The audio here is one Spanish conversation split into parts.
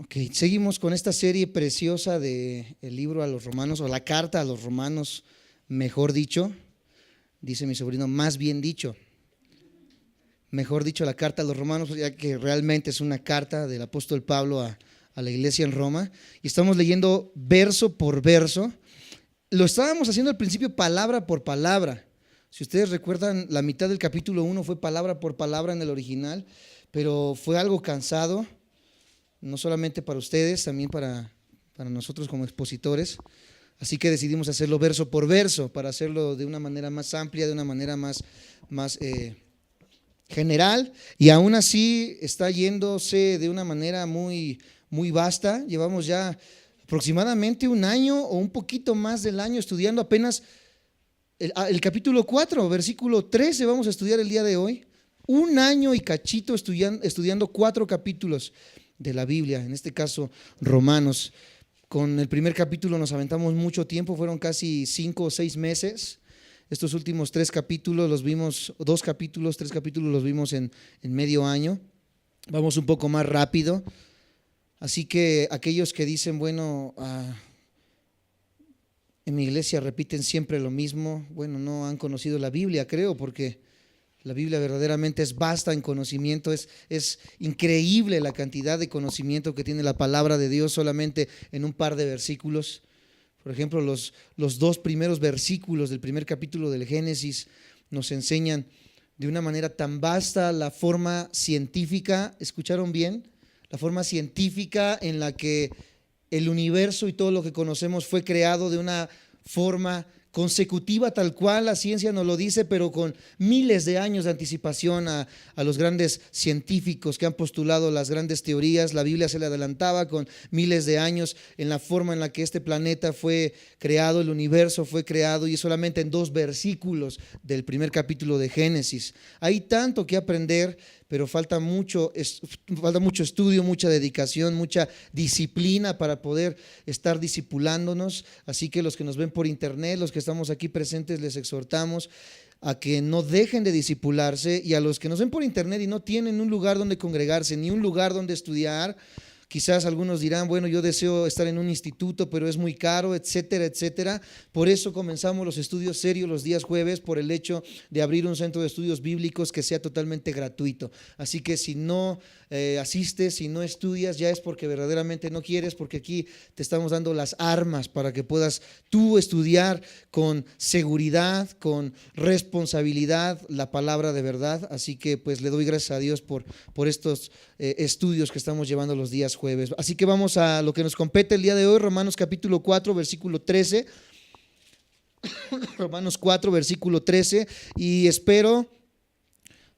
Ok, seguimos con esta serie preciosa de el libro a los romanos, o la carta a los romanos, mejor dicho, dice mi sobrino, más bien dicho. Mejor dicho, la carta a los romanos, ya que realmente es una carta del apóstol Pablo a la iglesia en Roma. Y estamos leyendo verso por verso. Lo estábamos haciendo al principio palabra por palabra. Si ustedes recuerdan, la mitad del capítulo 1 fue palabra por palabra en el original, pero fue algo cansado, no solamente para ustedes, también para nosotros como expositores. Así que decidimos hacerlo verso por verso, para hacerlo de una manera más amplia, de una manera más general, y aún así está yéndose de una manera muy vasta. Llevamos ya aproximadamente un año o un poquito más del año estudiando apenas el capítulo 4, versículo 13 vamos a estudiar el día de hoy. Un año y cachito estudiando 4 capítulos de la Biblia, en este caso Romanos. Con el primer capítulo nos aventamos mucho tiempo, fueron casi 5 o 6 meses. Estos últimos 3 capítulos los vimos, 3 capítulos los vimos en medio año. Vamos un poco más rápido. Así que aquellos que dicen, bueno, en mi iglesia repiten siempre lo mismo, bueno, no han conocido la Biblia, creo, porque la Biblia verdaderamente es vasta en conocimiento, es increíble la cantidad de conocimiento que tiene la palabra de Dios solamente en un par de versículos. Por ejemplo, los 2 primeros versículos del primer capítulo del Génesis nos enseñan de una manera tan vasta la forma científica, ¿escucharon bien? La forma científica en la que el universo y todo lo que conocemos fue creado de una forma consecutiva, tal cual la ciencia nos lo dice, pero con miles de años de anticipación a los grandes científicos que han postulado las grandes teorías. La Biblia se le adelantaba con miles de años en la forma en la que este planeta fue creado, el universo fue creado, y solamente en 2 versículos del primer capítulo de Génesis. Hay tanto que aprender, pero falta mucho estudio, mucha dedicación, mucha disciplina para poder estar discipulándonos. Así que los que nos ven por internet, los que estamos aquí presentes, les exhortamos a que no dejen de discipularse, y a los que nos ven por internet y no tienen un lugar donde congregarse, ni un lugar donde estudiar. Quizás algunos dirán, bueno, yo deseo estar en un instituto, pero es muy caro, etcétera, etcétera. Por eso comenzamos los estudios serios los días jueves, por el hecho de abrir un centro de estudios bíblicos que sea totalmente gratuito. Así que si no asistes, si no estudias, ya es porque verdaderamente no quieres, porque aquí te estamos dando las armas para que puedas tú estudiar con seguridad, con responsabilidad la palabra de verdad. Así que pues le doy gracias a Dios por estos estudios que estamos llevando los días jueves. Así que vamos a lo que nos compete el día de hoy, Romanos capítulo 4, versículo 13. Romanos 4, versículo 13, y espero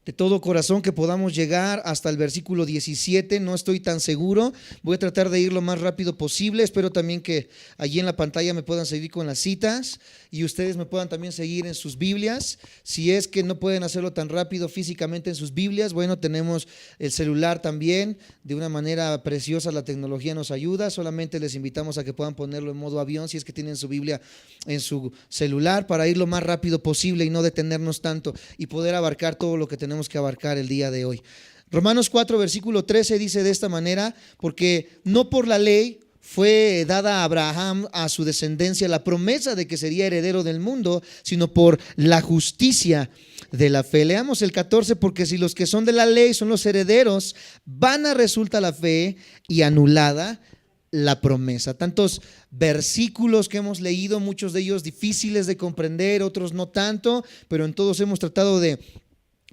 de todo corazón que podamos llegar hasta el versículo 17. No estoy tan seguro, voy a tratar de ir lo más rápido posible. Espero también que allí en la pantalla me puedan seguir con las citas, y ustedes me puedan también seguir en sus Biblias. Si es que no pueden hacerlo tan rápido físicamente en sus Biblias, bueno, tenemos el celular también. De una manera preciosa la tecnología nos ayuda. Solamente les invitamos a que puedan ponerlo en modo avión si es que tienen su Biblia en su celular, para ir lo más rápido posible y no detenernos tanto, y poder abarcar todo lo que tenemos que abarcar el día de hoy. Romanos 4, versículo 13 dice de esta manera: porque no por la ley fue dada a Abraham, a su descendencia, la promesa de que sería heredero del mundo, sino por la justicia de la fe. Leamos el 14: porque si los que son de la ley son los herederos, vana resulta la fe y anulada la promesa. Tantos versículos que hemos leído, muchos de ellos difíciles de comprender, otros no tanto, pero en todos hemos tratado de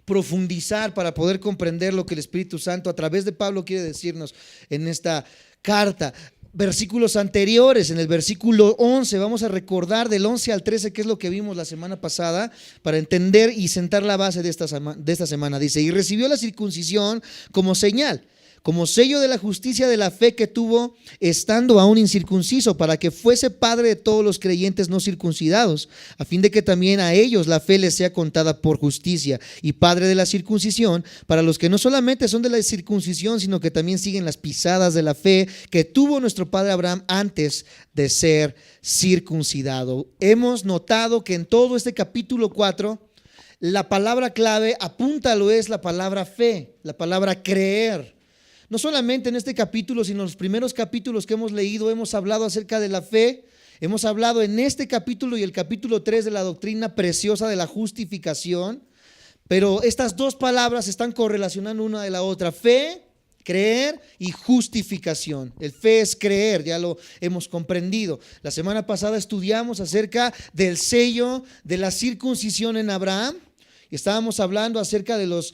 profundizar para poder comprender lo que el Espíritu Santo a través de Pablo quiere decirnos en esta carta. Versículos anteriores, en el versículo 11, vamos a recordar del 11 al 13 qué es lo que vimos la semana pasada, para entender y sentar la base de esta semana. Dice: y recibió la circuncisión como señal, como sello de la justicia de la fe que tuvo estando aún incircunciso, para que fuese padre de todos los creyentes no circuncidados, a fin de que también a ellos la fe les sea contada por justicia, y padre de la circuncisión para los que no solamente son de la circuncisión, sino que también siguen las pisadas de la fe que tuvo nuestro padre Abraham antes de ser circuncidado. Hemos notado que en todo este capítulo 4 la palabra clave, apúntalo, es la palabra fe, la palabra creer. No solamente en este capítulo, sino en los primeros capítulos que hemos leído, hemos hablado acerca de la fe. Hemos hablado en este capítulo y el capítulo 3 de la doctrina preciosa de la justificación. Pero estas dos palabras están correlacionando una de la otra: fe, creer, y justificación. El fe es creer, ya lo hemos comprendido. La semana pasada estudiamos acerca del sello de la circuncisión en Abraham. Estábamos hablando acerca de los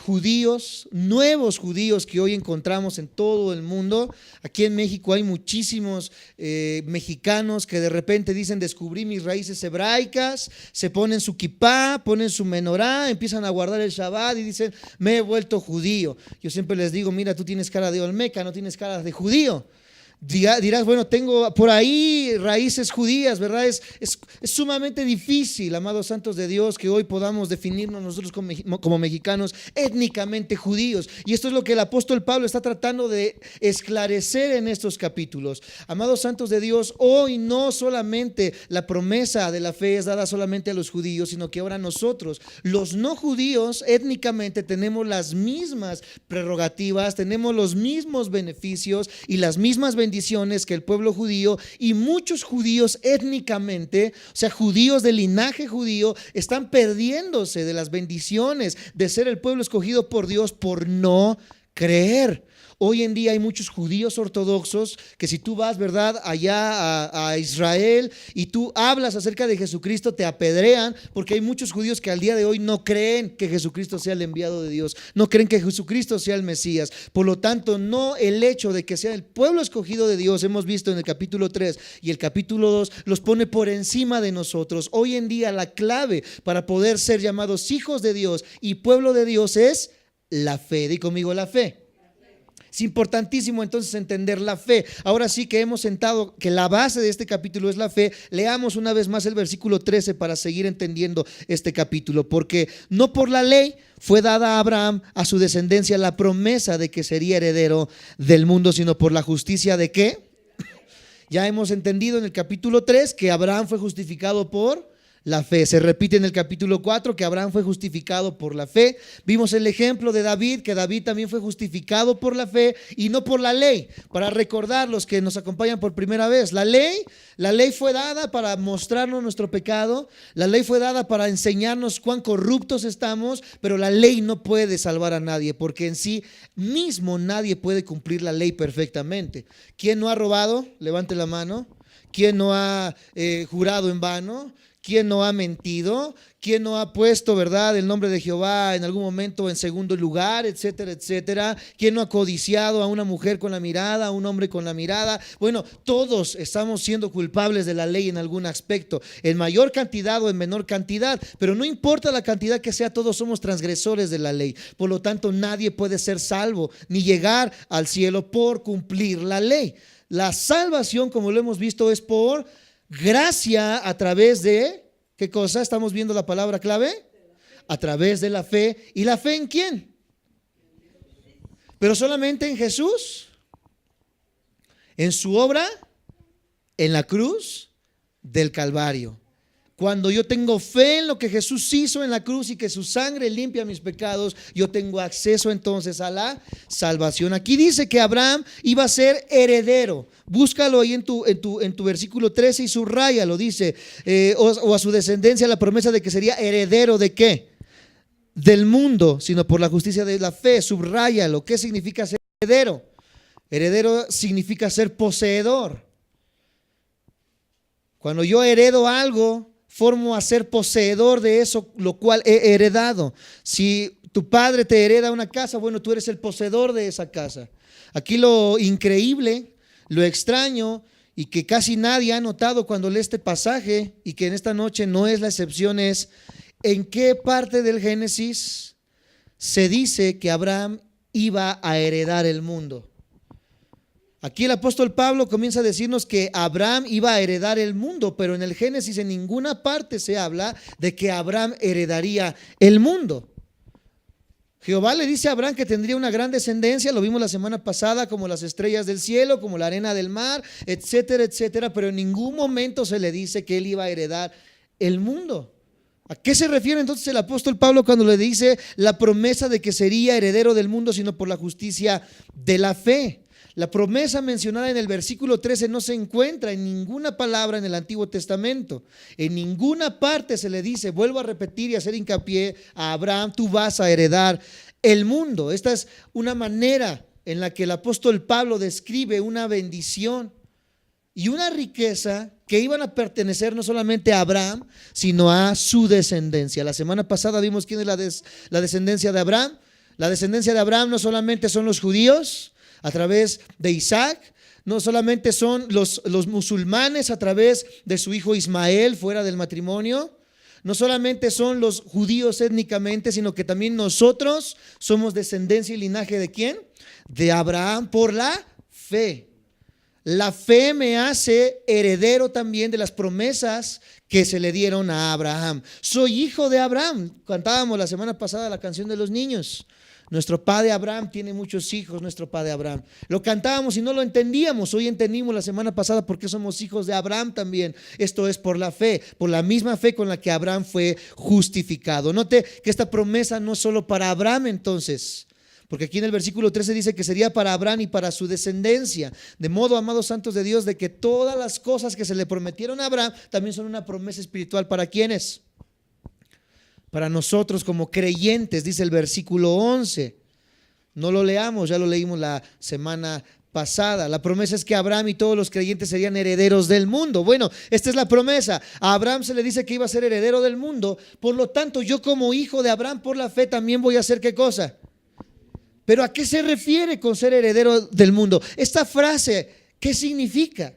judíos, nuevos judíos que hoy encontramos en todo el mundo. Aquí en México hay muchísimos mexicanos que de repente dicen: descubrí mis raíces hebraicas, se ponen su kipá, ponen su menorá, empiezan a guardar el Shabbat y dicen: me he vuelto judío. Yo siempre les digo: mira, tú tienes cara de olmeca, no tienes cara de judío. Dirás: bueno, tengo por ahí raíces judías, ¿verdad? Es sumamente difícil, amados santos de Dios, que hoy podamos definirnos nosotros como mexicanos étnicamente judíos. Y esto es lo que el apóstol Pablo está tratando de esclarecer en estos capítulos. Amados santos de Dios, hoy no solamente la promesa de la fe es dada solamente a los judíos, sino que ahora nosotros, los no judíos, étnicamente tenemos las mismas prerrogativas, tenemos los mismos beneficios y las mismas bendiciones que el pueblo judío, y muchos judíos étnicamente, o sea, judíos de linaje judío, están perdiéndose de las bendiciones de ser el pueblo escogido por Dios por no creer. Hoy en día hay muchos judíos ortodoxos que, si tú vas, ¿verdad?, allá a Israel y tú hablas acerca de Jesucristo, te apedrean, porque hay muchos judíos que al día de hoy no creen que Jesucristo sea el enviado de Dios, no creen que Jesucristo sea el Mesías. Por lo tanto, no el hecho de que sea el pueblo escogido de Dios, hemos visto en el capítulo 3 y el capítulo 2, los pone por encima de nosotros. Hoy en día la clave para poder ser llamados hijos de Dios y pueblo de Dios es la fe. Di conmigo: la fe. Es importantísimo entonces entender la fe. Ahora sí que hemos sentado que la base de este capítulo es la fe. Leamos una vez más el versículo 13 para seguir entendiendo este capítulo. Porque no por la ley fue dada a Abraham, a su descendencia, la promesa de que sería heredero del mundo, sino por la justicia de ¿qué? Ya hemos entendido en el capítulo 3 que Abraham fue justificado por la fe. Se repite en el capítulo 4 que Abraham fue justificado por la fe. Vimos el ejemplo de David, que David también fue justificado por la fe y no por la ley. Para recordar los que nos acompañan por primera vez, la ley fue dada para mostrarnos nuestro pecado, la ley fue dada para enseñarnos cuán corruptos estamos, pero la ley no puede salvar a nadie, porque en sí mismo nadie puede cumplir la ley perfectamente. ¿Quién no ha robado? Levante la mano. ¿Quién no ha jurado en vano? ¿Quién no ha mentido? ¿Quién no ha puesto, verdad, el nombre de Jehová en algún momento en segundo lugar, etcétera, etcétera? ¿Quién no ha codiciado a una mujer con la mirada, a un hombre con la mirada? Bueno, todos estamos siendo culpables de la ley en algún aspecto, en mayor cantidad o en menor cantidad, pero no importa la cantidad que sea, todos somos transgresores de la ley. Por lo tanto, nadie puede ser salvo ni llegar al cielo por cumplir la ley. La salvación, como lo hemos visto, es por gracia a través de, ¿qué cosa? ¿Estamos viendo la palabra clave? A través de la fe. ¿Y la fe en quién? Pero solamente en Jesús, en su obra, en la cruz del Calvario. Cuando yo tengo fe en lo que Jesús hizo en la cruz y que su sangre limpia mis pecados, yo tengo acceso entonces a la salvación. Aquí dice que Abraham iba a ser heredero. Búscalo ahí en tu versículo 13 y subráyalo. Dice, o a su descendencia la promesa de que sería heredero ¿de qué? Del mundo, sino por la justicia de la fe. Subráyalo. ¿Qué significa ser heredero? Heredero significa ser poseedor. Cuando yo heredo algo, formo a ser poseedor de eso, lo cual he heredado. Si tu padre te hereda una casa, bueno, tú eres el poseedor de esa casa. Aquí lo increíble, lo extraño y que casi nadie ha notado cuando lee este pasaje, y que en esta noche no es la excepción, es en qué parte del Génesis se dice que Abraham iba a heredar el mundo. Aquí el apóstol Pablo comienza a decirnos que Abraham iba a heredar el mundo, pero en el Génesis en ninguna parte se habla de que Abraham heredaría el mundo. Jehová le dice a Abraham que tendría una gran descendencia, lo vimos la semana pasada, como las estrellas del cielo, como la arena del mar, etcétera, etcétera, pero en ningún momento se le dice que él iba a heredar el mundo. ¿A qué se refiere entonces el apóstol Pablo cuando le dice la promesa de que sería heredero del mundo, sino por la justicia de la fe? La promesa mencionada en el versículo 13 no se encuentra en ninguna palabra en el Antiguo Testamento. En ninguna parte se le dice, vuelvo a repetir y hacer hincapié a Abraham, tú vas a heredar el mundo. Esta es una manera en la que el apóstol Pablo describe una bendición y una riqueza que iban a pertenecer no solamente a Abraham, sino a su descendencia. La semana pasada vimos quién es la descendencia de Abraham. La descendencia de Abraham no solamente son los judíos a través de Isaac, no solamente son los musulmanes a través de su hijo Ismael fuera del matrimonio, no solamente son los judíos étnicamente, sino que también nosotros somos descendencia y linaje ¿de quién? De Abraham por la fe. La fe me hace heredero también de las promesas que se le dieron a Abraham. Soy hijo de Abraham. Cantábamos la semana pasada la canción de los niños. Nuestro padre Abraham tiene muchos hijos, nuestro padre Abraham. Lo cantábamos y no lo entendíamos. Hoy entendimos la semana pasada por qué somos hijos de Abraham también. Esto es por la fe, por la misma fe con la que Abraham fue justificado. Note que esta promesa no es solo para Abraham entonces, porque aquí en el versículo 13 dice que sería para Abraham y para su descendencia. De modo, amados santos de Dios, de que todas las cosas que se le prometieron a Abraham también son una promesa espiritual. ¿Para quiénes? Para nosotros como creyentes, dice el versículo 11. No lo leamos, ya lo leímos la semana pasada. La promesa es que Abraham y todos los creyentes serían herederos del mundo. Bueno, esta es la promesa. A Abraham se le dice que iba a ser heredero del mundo. Por lo tanto, yo como hijo de Abraham por la fe también voy a hacer ¿qué cosa? Pero ¿a qué se refiere con ser heredero del mundo? Esta frase, ¿qué significa?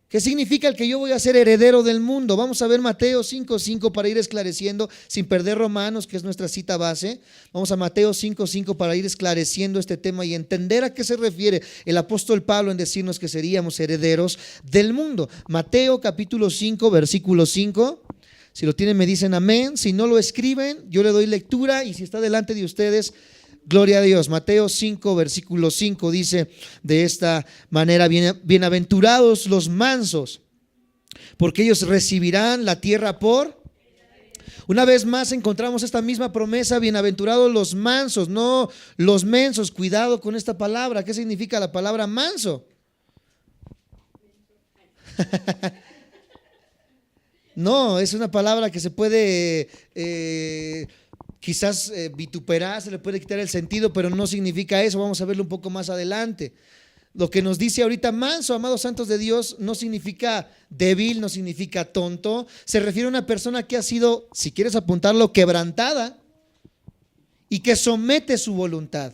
¿Qué significa el que yo voy a ser heredero del mundo? Vamos a ver Mateo 5:5 para ir esclareciendo, sin perder Romanos, que es nuestra cita base. Vamos a Mateo 5:5 para ir esclareciendo este tema y entender a qué se refiere el apóstol Pablo en decirnos que seríamos herederos del mundo. Mateo capítulo 5, versículo 5. Si lo tienen me dicen amén. Si no lo escriben, yo le doy lectura y si está delante de ustedes, gloria a Dios. Mateo 5, versículo 5 dice de esta manera: bienaventurados los mansos, porque ellos recibirán la tierra por... Una vez más encontramos esta misma promesa, bienaventurados los mansos, no los mensos. Cuidado con esta palabra. ¿Qué significa la palabra manso? No, es una palabra que se puede... quizás vituperar, se le puede quitar el sentido, pero no significa eso. Vamos a verlo un poco más adelante. Lo que nos dice ahorita manso, amados santos de Dios, no significa débil, no significa tonto. Se refiere a una persona que ha sido, si quieres apuntarlo, quebrantada y que somete su voluntad.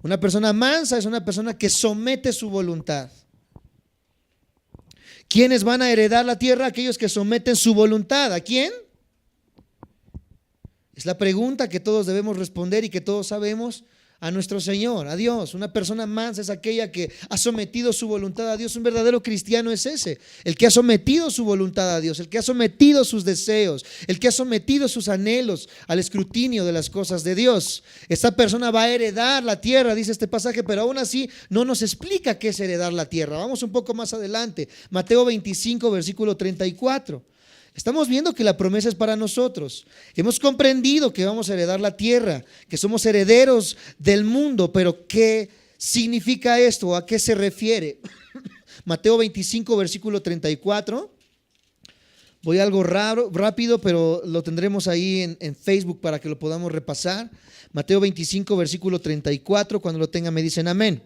Una persona mansa es una persona que somete su voluntad. ¿Quiénes van a heredar la tierra? Aquellos que someten su voluntad. ¿A quién? Es la pregunta que todos debemos responder y que todos sabemos: a nuestro Señor, a Dios. Una persona mansa es aquella que ha sometido su voluntad a Dios. Un verdadero cristiano es ese, el que ha sometido su voluntad a Dios, el que ha sometido sus deseos, el que ha sometido sus anhelos al escrutinio de las cosas de Dios. Esta persona va a heredar la tierra, dice este pasaje, pero aún así no nos explica qué es heredar la tierra. Vamos un poco más adelante, Mateo 25, versículo 34. Estamos viendo que la promesa es para nosotros. Hemos comprendido que vamos a heredar la tierra, que somos herederos del mundo, pero ¿qué significa esto? ¿A qué se refiere? Mateo 25, versículo 34. Voy a algo rápido, pero lo tendremos ahí en Facebook para que lo podamos repasar. Mateo 25, versículo 34. Cuando lo tengan me dicen amén.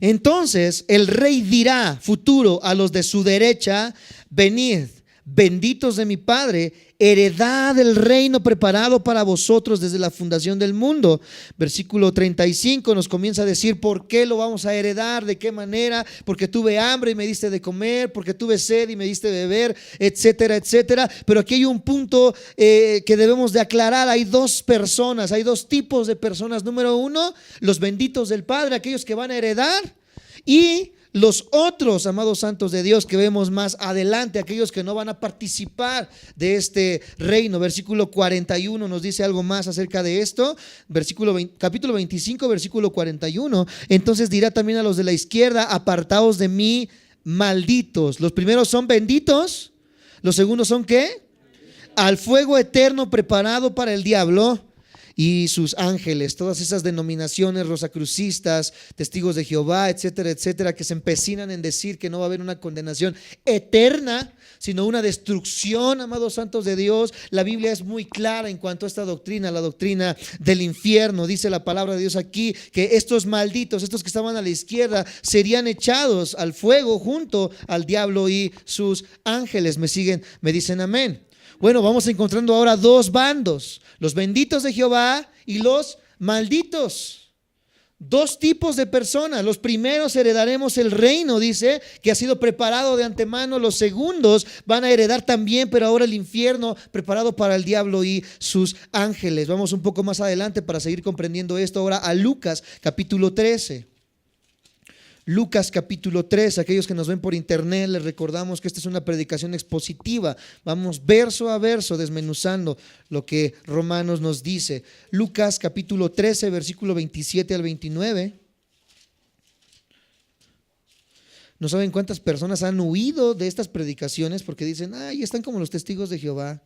Entonces el rey dirá, futuro, a los de su derecha: venid, benditos de mi Padre, heredad del reino preparado para vosotros desde la fundación del mundo. Versículo 35 nos comienza a decir por qué lo vamos a heredar, de qué manera: porque tuve hambre y me diste de comer, porque tuve sed y me diste de beber, etcétera, etcétera. Pero aquí hay un punto que debemos de aclarar. Hay dos personas, hay dos tipos de personas. Número uno, los benditos del Padre, aquellos que van a heredar, y los otros, amados santos de Dios, que vemos más adelante, aquellos que no van a participar de este reino. Versículo 41 nos dice algo más acerca de esto. Capítulo 25, versículo 41. Entonces dirá también a los de la izquierda: apartaos de mí, malditos. Los primeros son benditos, los segundos son ¿qué? al fuego eterno preparado para el diablo y sus ángeles. Todas esas denominaciones rosacrucistas, testigos de Jehová, etcétera, etcétera, que se empecinan en decir que no va a haber una condenación eterna, sino una destrucción, amados santos de Dios. La Biblia es muy clara en cuanto a esta doctrina, la doctrina del infierno. Dice la palabra de Dios aquí que estos malditos, estos que estaban a la izquierda, serían echados al fuego junto al diablo y sus ángeles. ¿Me siguen? ¿Me dicen amén? Bueno, vamos encontrando ahora dos bandos: los benditos de Jehová y los malditos. Dos tipos de personas. Los primeros heredaremos el reino, dice, que ha sido preparado de antemano. Los segundos van a heredar también, pero ahora el infierno preparado para el diablo y sus ángeles. Vamos un poco más adelante para seguir comprendiendo esto. Ahora a Lucas capítulo 13. Lucas capítulo 3, aquellos que nos ven por internet, les recordamos que esta es una predicación expositiva. Vamos verso a verso desmenuzando lo que Romanos nos dice. Lucas capítulo 13, versículo 27 al 29. No saben cuántas personas han huido de estas predicaciones porque dicen, ay, están como los testigos de Jehová.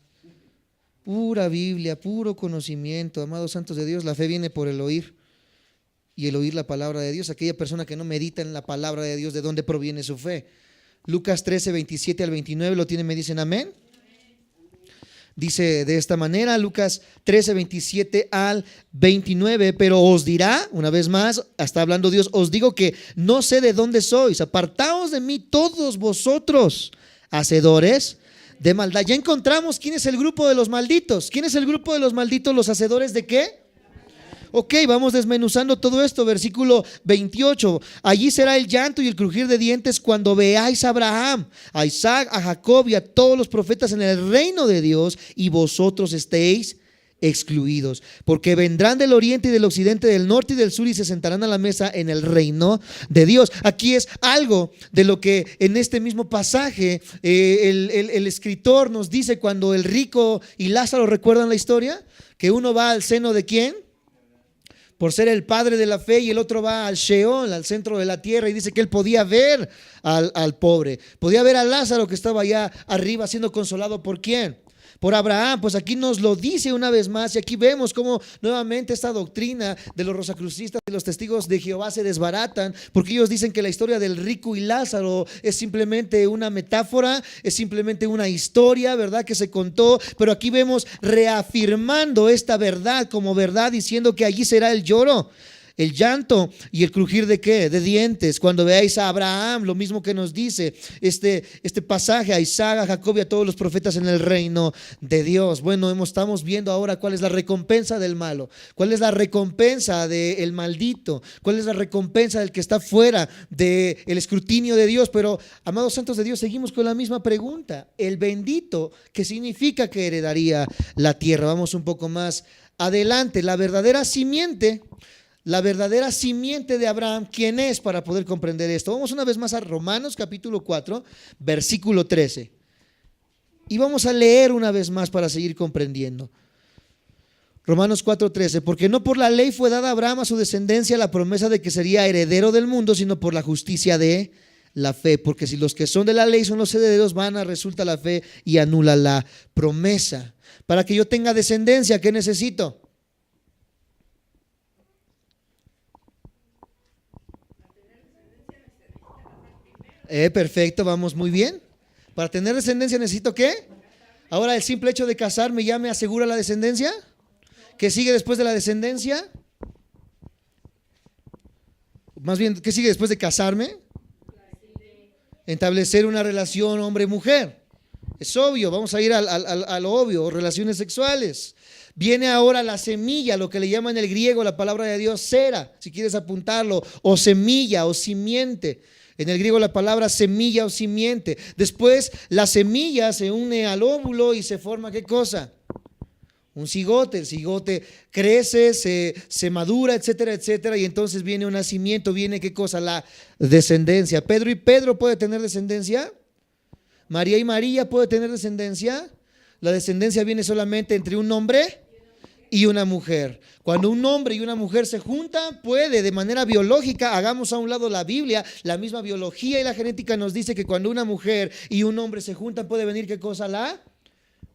Pura Biblia, puro conocimiento. Amados santos de Dios, la fe viene por el oír. Y el oír la palabra de Dios. Aquella persona que no medita en la palabra de Dios, ¿de dónde proviene su fe? Lucas 13, 27 al 29, ¿lo tienen? ¿Me dicen amén? Dice de esta manera, Lucas 13, 27 al 29, pero os dirá, una vez más, está hablando Dios, os digo que no sé de dónde sois, apartaos de mí todos vosotros, hacedores de maldad. Ya encontramos quién es el grupo de los malditos. ¿Quién es el grupo de los malditos? ¿Los hacedores de qué? Ok, vamos desmenuzando todo esto. Versículo 28. Allí será el llanto y el crujir de dientes cuando veáis a Abraham, a Isaac, a Jacob y a todos los profetas en el reino de Dios y vosotros estéis excluidos, porque vendrán del oriente y del occidente, del norte y del sur y se sentarán a la mesa en el reino de Dios. Aquí es algo de lo que en este mismo pasaje el escritor nos dice cuando el rico y Lázaro, ¿recuerdan la historia? Que uno va al seno de ¿quién? Por ser el padre de la fe, y el otro va al Sheol, al centro de la tierra, y dice que él podía ver al pobre, podía ver a Lázaro que estaba allá arriba siendo consolado. ¿Por quién? Por Abraham. Pues aquí nos lo dice una vez más, y aquí vemos cómo nuevamente esta doctrina de los rosacrucistas y los testigos de Jehová se desbaratan, porque ellos dicen que la historia del rico y Lázaro es simplemente una metáfora, es simplemente una historia, ¿verdad?, que se contó. Pero aquí vemos reafirmando esta verdad como verdad, diciendo que allí será el lloro, el llanto y el crujir de ¿qué? De dientes. Cuando veáis a Abraham, lo mismo que nos dice este pasaje, a Isaac, a Jacob y a todos los profetas en el reino de Dios. Bueno, estamos viendo ahora cuál es la recompensa del malo, cuál es la recompensa del maldito, cuál es la recompensa del que está fuera del escrutinio de Dios. Pero, amados santos de Dios, seguimos con la misma pregunta. El bendito, ¿qué significa que heredaría la tierra? Vamos un poco más adelante. La verdadera simiente de Abraham, ¿quién es? Para poder comprender esto, vamos una vez más a Romanos capítulo 4, versículo 13. Y vamos a leer una vez más para seguir comprendiendo. Romanos 4:13, porque no por la ley fue dada a Abraham, a su descendencia, la promesa de que sería heredero del mundo, sino por la justicia de la fe. Porque si los que son de la ley son los herederos, vana resulta la fe y anula la promesa. Para que yo tenga descendencia, ¿qué necesito? Perfecto, vamos muy bien. Para tener descendencia necesito ¿qué? Ahora, el simple hecho de casarme ya me asegura la descendencia. ¿Qué sigue después de la descendencia? Más bien, ¿qué sigue después de casarme? Establecer una relación hombre-mujer. Es obvio, vamos a ir a lo obvio, relaciones sexuales. Viene ahora la semilla, lo que le llaman en el griego la palabra de Dios, sera, si quieres apuntarlo, o semilla o simiente. En el griego la palabra semilla o simiente. Después la semilla se une al óvulo y se forma ¿qué cosa? Un cigote. El cigote crece, se madura, etcétera, etcétera. Y entonces viene un nacimiento, viene ¿qué cosa? La descendencia. Pedro y Pedro puede tener descendencia. María y María puede tener descendencia. La descendencia viene solamente entre un hombre y una mujer. Cuando un hombre y una mujer se juntan, puede de manera biológica, hagamos a un lado la Biblia, la misma biología y la genética nos dice que cuando una mujer y un hombre se juntan puede venir ¿qué cosa? La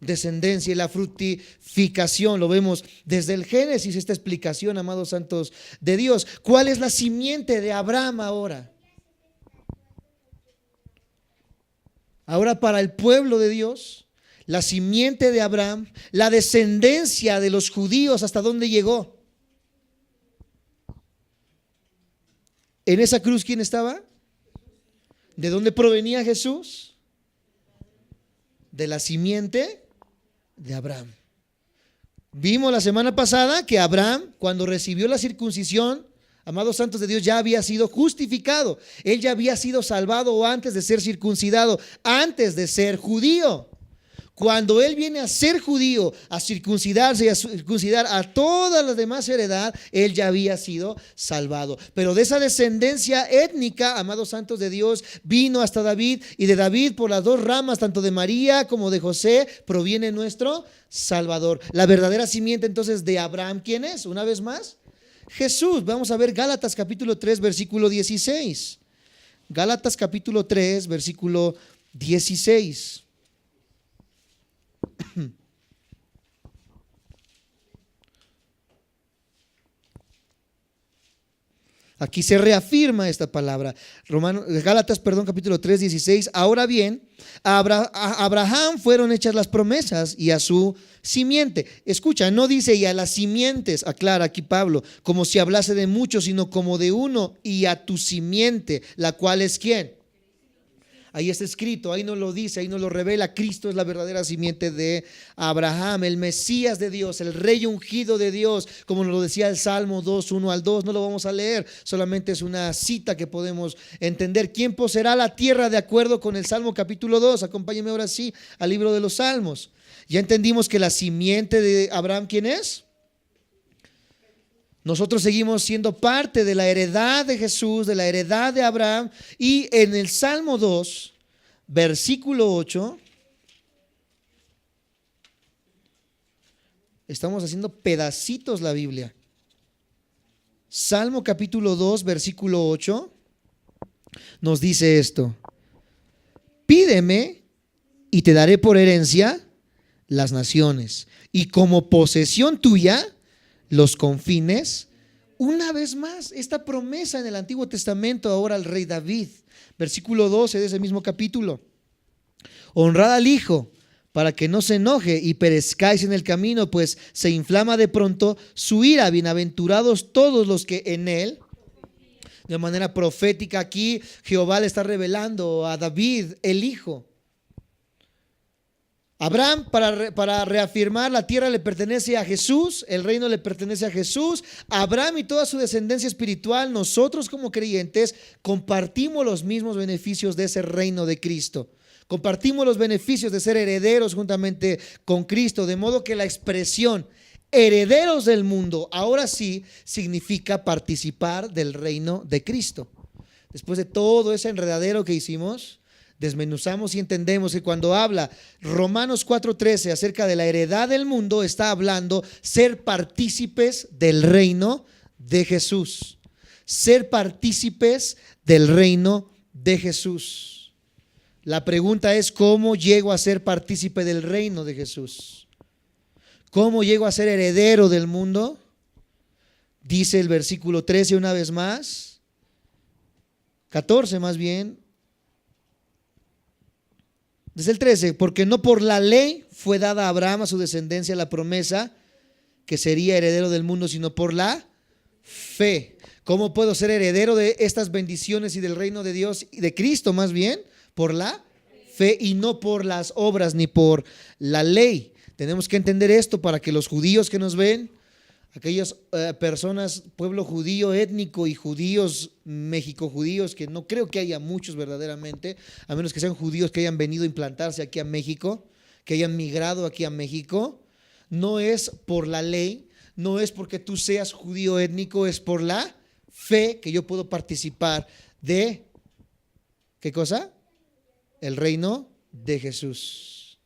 descendencia y la fructificación. Lo vemos desde el Génesis, esta explicación, amados santos de Dios. ¿Cuál es la simiente de Abraham ahora? Ahora para el pueblo de Dios, la simiente de Abraham, la descendencia de los judíos, ¿hasta dónde llegó? En esa cruz, ¿quién estaba? ¿De dónde provenía Jesús? De la simiente de Abraham. Vimos la semana pasada que Abraham, cuando recibió la circuncisión, amados santos de Dios, ya había sido justificado. Él ya había sido salvado antes de ser circuncidado, antes de ser judío. Cuando él viene a ser judío, a circuncidarse y a circuncidar a toda la demás heredad, él ya había sido salvado. Pero de esa descendencia étnica, amados santos de Dios, vino hasta David, y de David, por las dos ramas, tanto de María como de José, proviene nuestro Salvador. La verdadera simiente entonces de Abraham, ¿quién es? Una vez más, Jesús. Vamos a ver Gálatas capítulo 3, versículo 16. Gálatas capítulo 3, versículo 16. Aquí se reafirma esta palabra. Gálatas, capítulo 3, 16. Ahora bien, a Abraham fueron hechas las promesas y a su simiente. Escucha, no dice y a las simientes, aclara aquí Pablo, como si hablase de muchos, sino como de uno, y a tu simiente, la cual es ¿quién? Ahí está escrito, ahí nos lo dice, ahí nos lo revela. Cristo es la verdadera simiente de Abraham, el Mesías de Dios, el Rey ungido de Dios, como nos lo decía el Salmo 2, 1 al 2. No lo vamos a leer, solamente es una cita que podemos entender. ¿Quién poseerá la tierra de acuerdo con el Salmo capítulo 2? Acompáñeme ahora sí al libro de los Salmos. Ya entendimos que la simiente de Abraham, ¿quién es? Nosotros seguimos siendo parte de la heredad de Jesús, de la heredad de Abraham. Y en el Salmo 2, versículo 8, estamos haciendo pedacitos la Biblia. Salmo capítulo 2, versículo 8, nos dice esto: pídeme y te daré por herencia las naciones, y como posesión tuya los confines. Una vez más, esta promesa en el Antiguo Testamento ahora al rey David, versículo 12 de ese mismo capítulo: honrad al hijo para que no se enoje y perezcáis en el camino, pues se inflama de pronto su ira. Bienaventurados todos los que en él. De manera profética aquí Jehová le está revelando a David el hijo. Abraham, para reafirmar, la tierra le pertenece a Jesús, el reino le pertenece a Jesús. Abraham y toda su descendencia espiritual, nosotros como creyentes compartimos los mismos beneficios de ese reino de Cristo. Compartimos los beneficios de ser herederos juntamente con Cristo, de modo que la expresión herederos del mundo ahora sí significa participar del reino de Cristo. Después de todo ese enredadero que hicimos, desmenuzamos y entendemos que cuando habla Romanos 4:13 acerca de la heredad del mundo, está hablando ser partícipes del reino de Jesús. Ser partícipes del reino de Jesús. La pregunta es: ¿cómo llego a ser partícipe del reino de Jesús? ¿Cómo llego a ser heredero del mundo? Dice el versículo 13 una vez más, 14 más bien. Desde el 13, porque no por la ley fue dada a Abraham, a su descendencia, la promesa que sería heredero del mundo, sino por la fe. ¿Cómo puedo ser heredero de estas bendiciones y del reino de Dios y de Cristo más bien? Por la fe y no por las obras ni por la ley. Tenemos que entender esto para que los judíos que nos ven, aquellas personas, pueblo judío étnico y judíos, México judíos, que no creo que haya muchos verdaderamente, a menos que sean judíos que hayan venido a implantarse aquí a México, que hayan migrado aquí a México, no es por la ley, no es porque tú seas judío étnico, es por la fe que yo puedo participar de, ¿qué cosa? El reino de Jesús.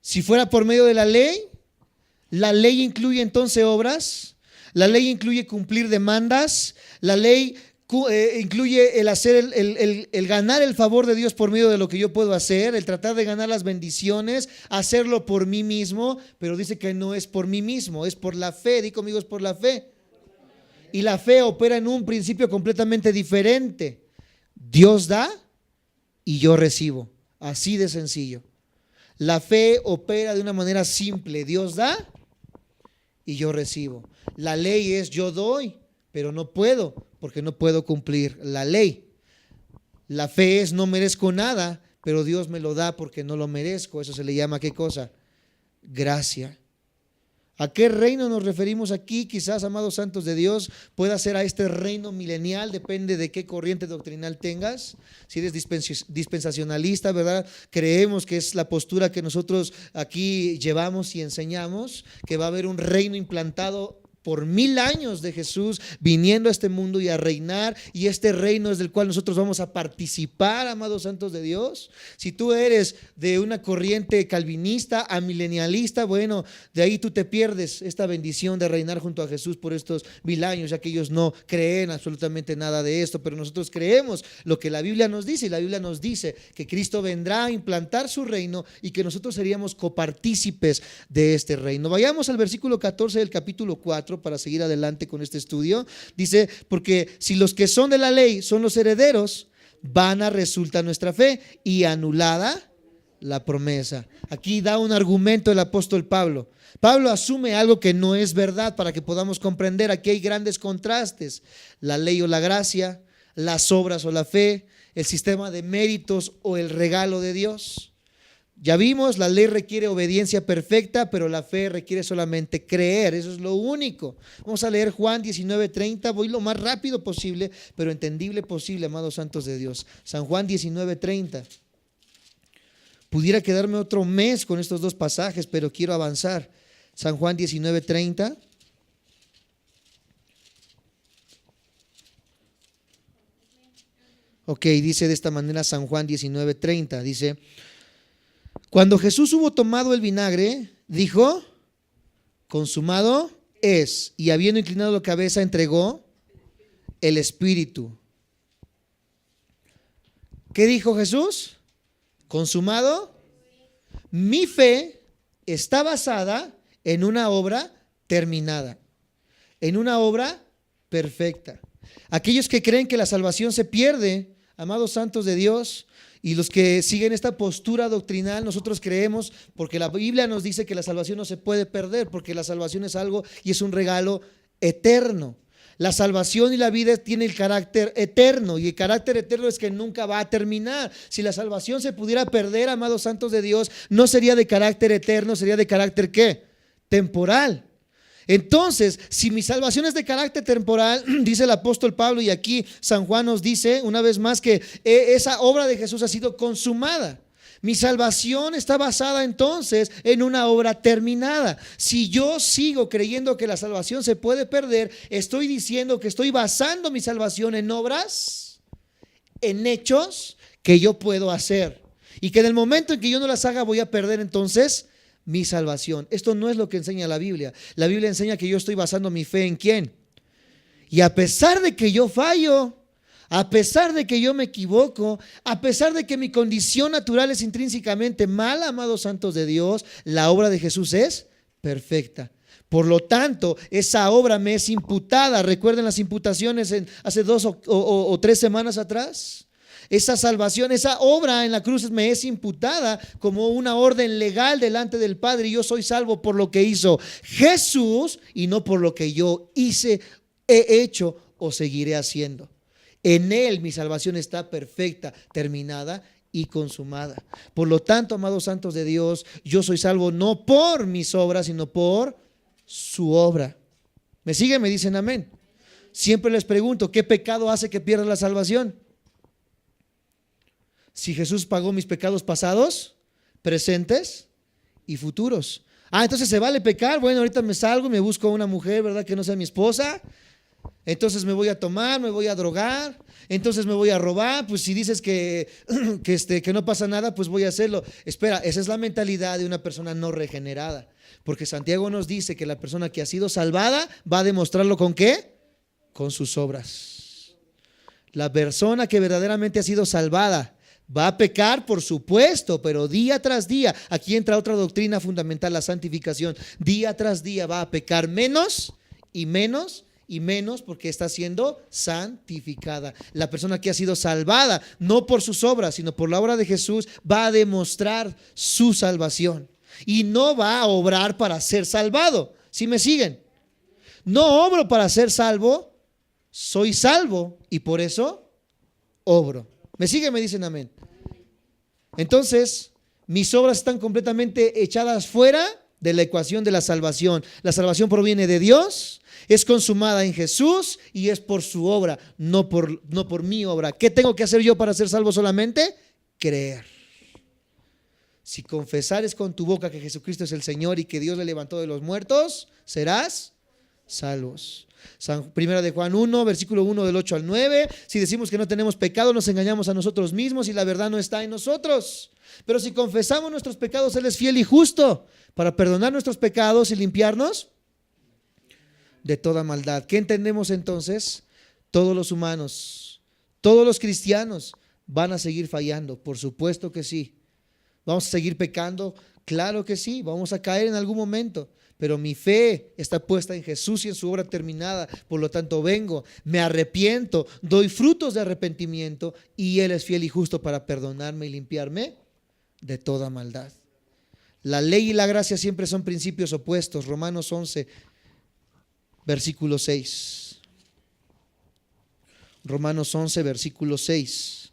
Si fuera por medio de la ley incluye entonces obras, la ley incluye cumplir demandas, la ley incluye el hacer el ganar el favor de Dios por medio de lo que yo puedo hacer, el tratar de ganar las bendiciones, hacerlo por mí mismo, pero dice que no es por mí mismo, es por la fe. Di conmigo, es por la fe. Y la fe opera en un principio completamente diferente. Dios da y yo recibo. Así de sencillo. La fe opera de una manera simple. Dios da y yo recibo. La ley es yo doy, pero no puedo, porque no puedo cumplir la ley. La fe es no merezco nada, pero Dios me lo da porque no lo merezco. Eso se le llama, ¿qué cosa? Gracia. ¿A qué reino nos referimos aquí? Quizás, amados santos de Dios, pueda ser a este reino milenial, depende de qué corriente doctrinal tengas. Si eres dispensacionalista, ¿verdad? Creemos que es la postura que nosotros aquí llevamos y enseñamos, que va a haber un reino implantado por 1000 años de Jesús viniendo a este mundo y a reinar, y este reino es del cual nosotros vamos a participar, amados santos de Dios. Si tú eres de una corriente calvinista, amilenialista, bueno, de ahí tú te pierdes esta bendición de reinar junto a Jesús por estos 1000 años, ya que ellos no creen absolutamente nada de esto, pero nosotros creemos lo que la Biblia nos dice, y la Biblia nos dice que Cristo vendrá a implantar su reino y que nosotros seríamos copartícipes de este reino. Vayamos al versículo 14 del capítulo 4 para seguir adelante con este estudio. Dice, porque si los que son de la ley son los herederos, vana resulta nuestra fe y anulada la promesa. Aquí da un argumento el apóstol Pablo. Pablo asume algo que no es verdad para que podamos comprender. Aquí hay grandes contrastes: la ley o la gracia, las obras o la fe, el sistema de méritos o el regalo de Dios. Ya vimos, la ley requiere obediencia perfecta, pero la fe requiere solamente creer. Eso es lo único. Vamos a leer Juan 19:30. Voy lo más rápido posible, pero entendible posible, amados santos de Dios. San Juan 19:30. Pudiera quedarme otro mes con estos dos pasajes, pero quiero avanzar. San Juan 19:30. Ok, dice de esta manera San Juan 19:30. Dice: cuando Jesús hubo tomado el vinagre, dijo: consumado es. Y habiendo inclinado la cabeza, entregó el Espíritu. ¿Qué dijo Jesús? Consumado. Mi fe está basada en una obra terminada, en una obra perfecta. Aquellos que creen que la salvación se pierde, amados santos de Dios, y los que siguen esta postura doctrinal, nosotros creemos, porque la Biblia nos dice que la salvación no se puede perder, porque la salvación es algo y es un regalo eterno. La salvación y la vida tiene el carácter eterno, y el carácter eterno es que nunca va a terminar. Si la salvación se pudiera perder, amados santos de Dios, no sería de carácter eterno, sería de carácter ¿qué? Temporal. Entonces, si mi salvación es de carácter temporal, dice el apóstol Pablo, y aquí San Juan nos dice una vez más que esa obra de Jesús ha sido consumada. Mi salvación está basada entonces en una obra terminada. Si yo sigo creyendo que la salvación se puede perder, estoy diciendo que estoy basando mi salvación en obras, en hechos que yo puedo hacer, y que en el momento en que yo no las haga voy a perder entonces mi salvación. Esto no es lo que enseña la Biblia. La Biblia enseña que yo estoy basando mi fe en ¿quién? Y a pesar de que yo fallo, a pesar de que yo me equivoco, a pesar de que mi condición natural es intrínsecamente mala, amados santos de Dios, la obra de Jesús es perfecta. Por lo tanto, esa obra me es imputada. ¿Recuerden las imputaciones hace 2 o 3 semanas atrás? Esa salvación, esa obra en la cruz me es imputada como una orden legal delante del Padre, y yo soy salvo por lo que hizo Jesús y no por lo que yo hice, he hecho o seguiré haciendo. En Él mi salvación está perfecta, terminada y consumada. Por lo tanto, amados santos de Dios, yo soy salvo no por mis obras, sino por su obra. ¿Me siguen? ¿Me dicen amén? Siempre les pregunto, ¿qué pecado hace que pierda la salvación? Si Jesús pagó mis pecados pasados, presentes y futuros. Entonces se vale pecar. Bueno, ahorita me salgo y me busco a una mujer, ¿verdad? Que no sea mi esposa. Entonces me voy a tomar, me voy a drogar, entonces me voy a robar. Pues si dices que no pasa nada, pues voy a hacerlo. Espera, esa es la mentalidad de una persona no regenerada. Porque Santiago nos dice que la persona que ha sido salvada va a demostrarlo ¿con qué? Con sus obras. La persona que verdaderamente ha sido salvada va a pecar, por supuesto, pero día tras día, aquí entra otra doctrina fundamental, la santificación. Día tras día va a pecar menos y menos y menos porque está siendo santificada. La persona que ha sido salvada, no por sus obras, sino por la obra de Jesús, va a demostrar su salvación y no va a obrar para ser salvado. ¿Sí me siguen? No obro para ser salvo, soy salvo y por eso obro. ¿Me siguen? Me dicen amén. Entonces, mis obras están completamente echadas fuera de la ecuación de la salvación. La salvación proviene de Dios, es consumada en Jesús y es por su obra, no por mi obra. ¿Qué tengo que hacer yo para ser salvo solamente? Creer. Si confesares con tu boca que Jesucristo es el Señor y que Dios le levantó de los muertos, serás salvos. Primera de Juan 1, versículo 1 del 8 al 9. Si decimos que no tenemos pecado, nos engañamos a nosotros mismos y la verdad no está en nosotros. Pero si confesamos nuestros pecados, Él es fiel y justo para perdonar nuestros pecados y limpiarnos de toda maldad. ¿Qué entendemos entonces? Todos los humanos, todos los cristianos van a seguir fallando, por supuesto que sí. ¿Vamos a seguir pecando? Claro que sí, vamos a caer en algún momento. Pero mi fe está puesta en Jesús y en su obra terminada. Por lo tanto vengo, me arrepiento, doy frutos de arrepentimiento y Él es fiel y justo para perdonarme y limpiarme de toda maldad. La ley y la gracia siempre son principios opuestos. Romanos 11, versículo 6. Romanos 11, versículo 6.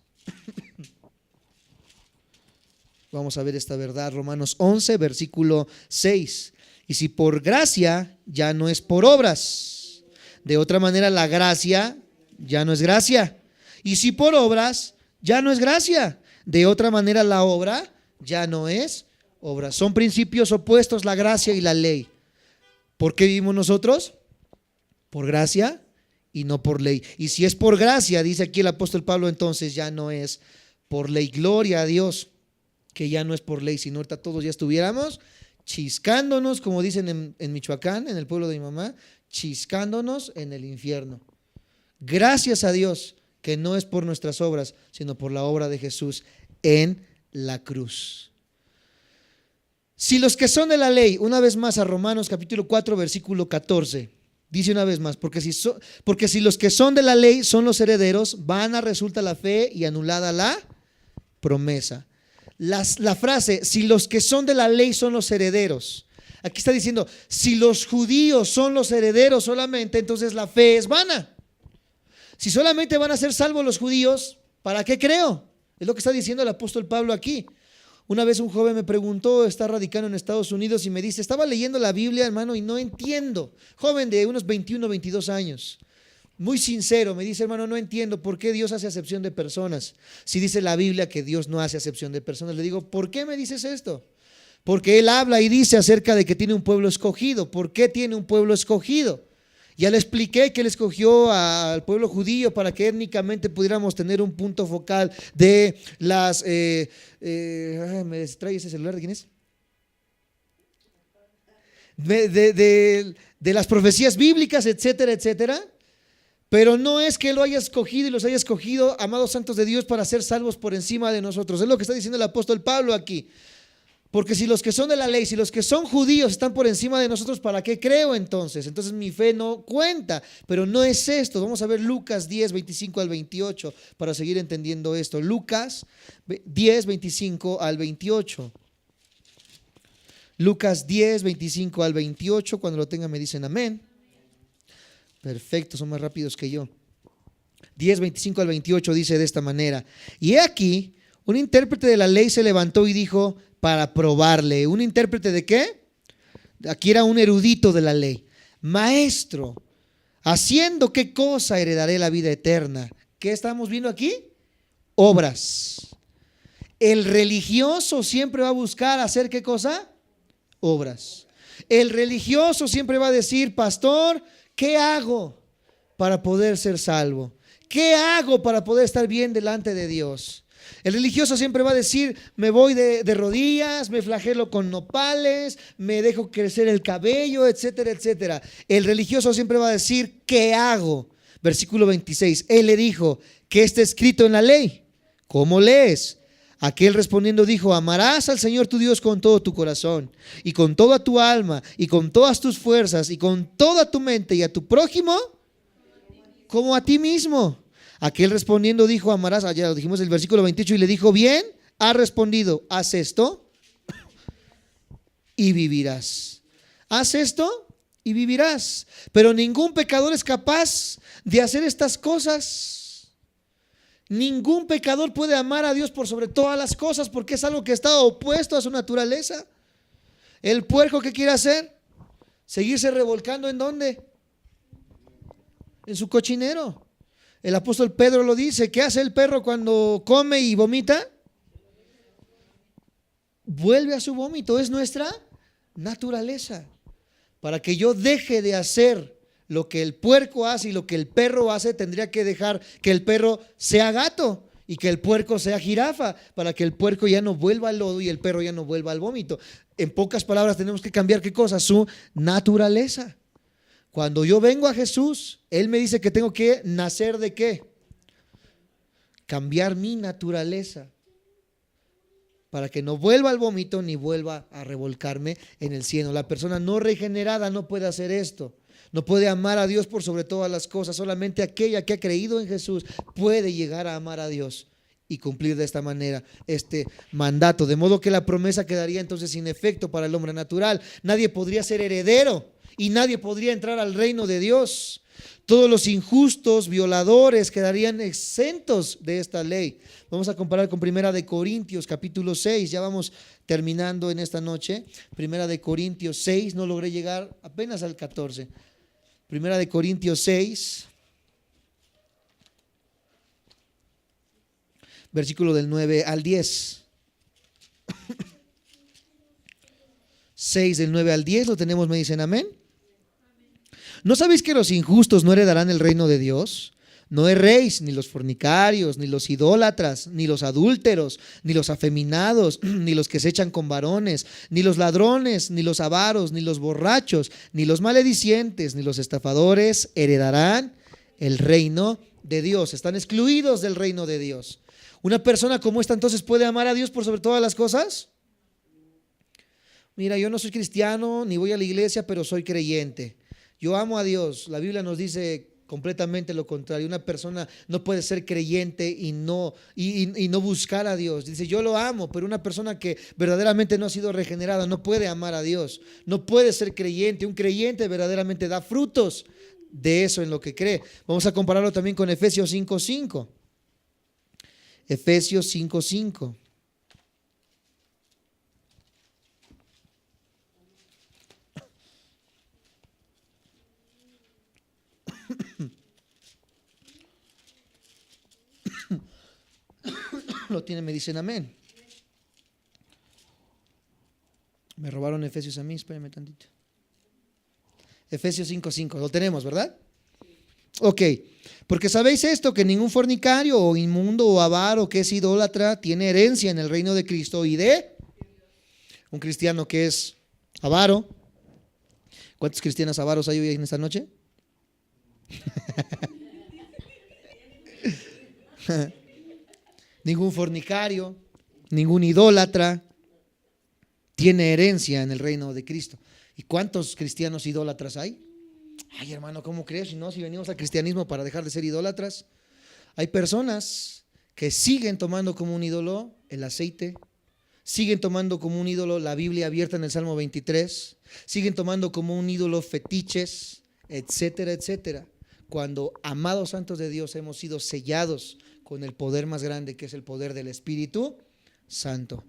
Vamos a ver esta verdad. Romanos 11, versículo 6. Y si por gracia, ya no es por obras. De otra manera, la gracia ya no es gracia. Y si por obras, ya no es gracia. De otra manera, la obra ya no es obra. Son principios opuestos, la gracia y la ley. ¿Por qué vivimos nosotros? Por gracia y no por ley. Y si es por gracia, dice aquí el apóstol Pablo, entonces ya no es por ley. Gloria a Dios, que ya no es por ley, sino ahorita todos ya estuviéramos chiscándonos, como dicen en Michoacán, en el pueblo de mi mamá, chiscándonos en el infierno. Gracias a Dios que no es por nuestras obras, sino por la obra de Jesús en la cruz. Si los que son de la ley, una vez más a Romanos capítulo 4, versículo 14, dice una vez más, porque si los que son de la ley son los herederos, vana resulta la fe y anulada la promesa. La frase, si los que son de la ley son los herederos, aquí está diciendo, si los judíos son los herederos solamente, entonces la fe es vana. Si solamente van a ser salvos los judíos, ¿para qué creo? Es lo que está diciendo el apóstol Pablo aquí. Una vez un joven me preguntó, está radicando en Estados Unidos y me dice, estaba leyendo la Biblia, hermano, y no entiendo. Joven de unos 21, 22 años. Muy sincero, me dice, hermano, no entiendo por qué Dios hace acepción de personas. Si dice la Biblia que Dios no hace acepción de personas, le digo, ¿por qué me dices esto? Porque Él habla y dice acerca de que tiene un pueblo escogido. ¿Por qué tiene un pueblo escogido? Ya le expliqué que Él escogió al pueblo judío para que étnicamente pudiéramos tener un punto focal de las... me distrae ese celular, ¿de quién es? De las profecías bíblicas, etcétera, etcétera. Pero no es que Él lo haya escogido y los haya escogido, amados santos de Dios, para ser salvos por encima de nosotros. Es lo que está diciendo el apóstol Pablo aquí. Porque si los que son de la ley, si los que son judíos están por encima de nosotros, ¿para qué creo entonces? Entonces mi fe no cuenta, pero no es esto. Vamos a ver Lucas 10, 25 al 28 para seguir entendiendo esto. Lucas 10, 25 al 28. Lucas 10, 25 al 28. Cuando lo tengan me dicen amén. Perfecto, son más rápidos que yo. 10, 25 al 28 dice de esta manera: y he aquí, un intérprete de la ley se levantó y dijo para probarle. ¿Un intérprete de qué? Aquí era un erudito de la ley. Maestro, ¿haciendo qué cosa heredaré la vida eterna? ¿Qué estamos viendo aquí? Obras. El religioso siempre va a buscar hacer ¿qué cosa? Obras. El religioso siempre va a decir, pastor, ¿qué hago para poder ser salvo? ¿Qué hago para poder estar bien delante de Dios? El religioso siempre va a decir, me voy de rodillas, me flagelo con nopales, me dejo crecer el cabello, etcétera, etcétera. El religioso siempre va a decir, ¿qué hago? Versículo 26, él le dijo, ¿Qué está escrito en la ley? ¿Cómo lees? Aquel respondiendo dijo: amarás al Señor tu Dios con todo tu corazón y con toda tu alma y con todas tus fuerzas y con toda tu mente, y a tu prójimo como a ti mismo. Aquel respondiendo dijo: amarás, ya lo dijimos en el versículo 28, y le dijo: bien, ha respondido, haz esto y vivirás. Haz esto y vivirás. Pero ningún pecador es capaz de hacer estas cosas. Ningún pecador puede amar a Dios por sobre todas las cosas, porque es algo que está opuesto a su naturaleza. El puerco, ¿qué quiere hacer? Seguirse revolcando ¿en dónde? En su cochinero. El apóstol Pedro lo dice. ¿Qué hace el perro cuando come y vomita? Vuelve a su vómito. Es nuestra naturaleza. Para que yo deje de hacer lo que el puerco hace y lo que el perro hace, tendría que dejar que el perro sea gato y que el puerco sea jirafa, para que el puerco ya no vuelva al lodo y el perro ya no vuelva al vómito. En pocas palabras, tenemos que cambiar ¿qué cosa? Su naturaleza. Cuando yo vengo a Jesús, Él me dice que tengo que nacer ¿de qué? Cambiar mi naturaleza, para que no vuelva al vómito ni vuelva a revolcarme en el cieno. La persona no regenerada no puede hacer esto. No puede amar a Dios por sobre todas las cosas. Solamente aquella que ha creído en Jesús puede llegar a amar a Dios y cumplir de esta manera este mandato. De modo que la promesa quedaría entonces sin efecto para el hombre natural. Nadie podría ser heredero y nadie podría entrar al reino de Dios. Todos los injustos, violadores, quedarían exentos de esta ley. Vamos a comparar con Primera de Corintios, capítulo 6. Ya vamos terminando en esta noche. Primera de Corintios 6, no logré llegar apenas al 14. Primera de Corintios 6, versículo del 9 al 10. 6 del 9 al 10, lo tenemos, me dicen amén. ¿No sabéis que los injustos no heredarán el reino de Dios? No erréis, ni los fornicarios, ni los idólatras, ni los adúlteros, ni los afeminados, ni los que se echan con varones, ni los ladrones, ni los avaros, ni los borrachos, ni los maledicientes, ni los estafadores heredarán el reino de Dios. Están excluidos del reino de Dios. ¿Una persona como esta entonces puede amar a Dios por sobre todas las cosas? Mira, yo no soy cristiano, ni voy a la iglesia, pero soy creyente. Yo amo a Dios. La Biblia nos dice completamente lo contrario. Una persona no puede ser creyente y no buscar a Dios. Dice: yo lo amo, pero una persona que verdaderamente no ha sido regenerada no puede amar a Dios, no puede ser creyente. Un creyente verdaderamente da frutos de eso en lo que cree. Vamos a compararlo también con Efesios 5:5. Efesios 5:5. Lo tienen, me dicen amén. Me robaron Efesios a mí, espérenme tantito. Efesios 5:5, lo tenemos, ¿verdad? Ok, porque sabéis esto, que ningún fornicario o inmundo o avaro que es idólatra tiene herencia en el reino de Cristo y de un cristiano que es avaro. ¿Cuántos cristianos avaros hay hoy en esta noche? Ningún fornicario, ningún idólatra tiene herencia en el reino de Cristo. ¿Y cuántos cristianos idólatras hay? Ay, hermano, ¿cómo crees? Si venimos al cristianismo para dejar de ser idólatras. Hay personas que siguen tomando como un ídolo el aceite, siguen tomando como un ídolo la Biblia abierta en el Salmo 23, siguen tomando como un ídolo fetiches, etcétera, etcétera. Cuando, amados santos de Dios, hemos sido sellados con el poder más grande, que es el poder del Espíritu Santo.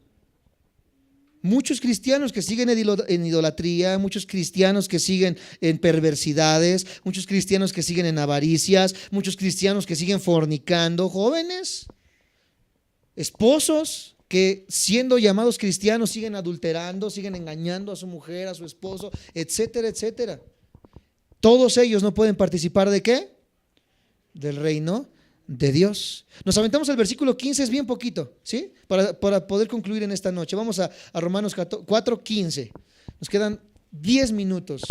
Muchos cristianos que siguen en idolatría, muchos cristianos que siguen en perversidades, muchos cristianos que siguen en avaricias, muchos cristianos que siguen fornicando, jóvenes, esposos que siendo llamados cristianos siguen adulterando, siguen engañando a su mujer, a su esposo, etcétera, etcétera. Todos ellos no pueden participar ¿de qué? Del reino de Dios. Nos aventamos el versículo 15, es bien poquito, ¿sí? Para poder concluir en esta noche. Vamos a Romanos 4:15. Nos quedan 10 minutos.